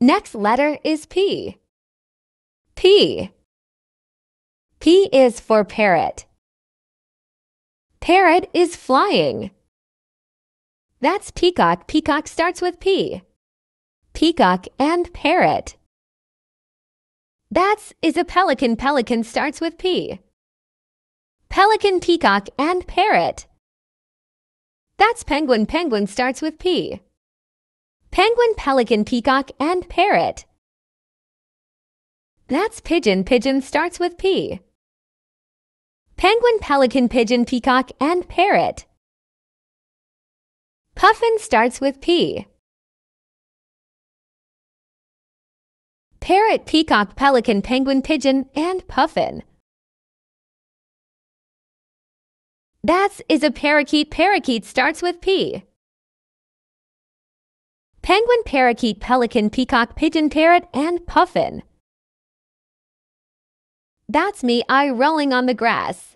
Next letter is P. P. P is for parrot. Parrot is flying. That's peacock. Peacock starts with P. Peacock and parrot. That is a pelican. Pelican starts with P. Pelican, peacock, and parrot. That's penguin. Penguin starts with P. Penguin, pelican, peacock, and parrot. That's pigeon. Pigeon starts with P. Penguin, pelican, pigeon, peacock, and parrot. Puffin starts with P. Parrot, peacock, pelican, penguin, pigeon, and puffin. That is a parakeet. Parakeet starts with P. Penguin, parakeet, pelican, peacock, pigeon, parrot, and puffin. That's me, I rolling on the grass.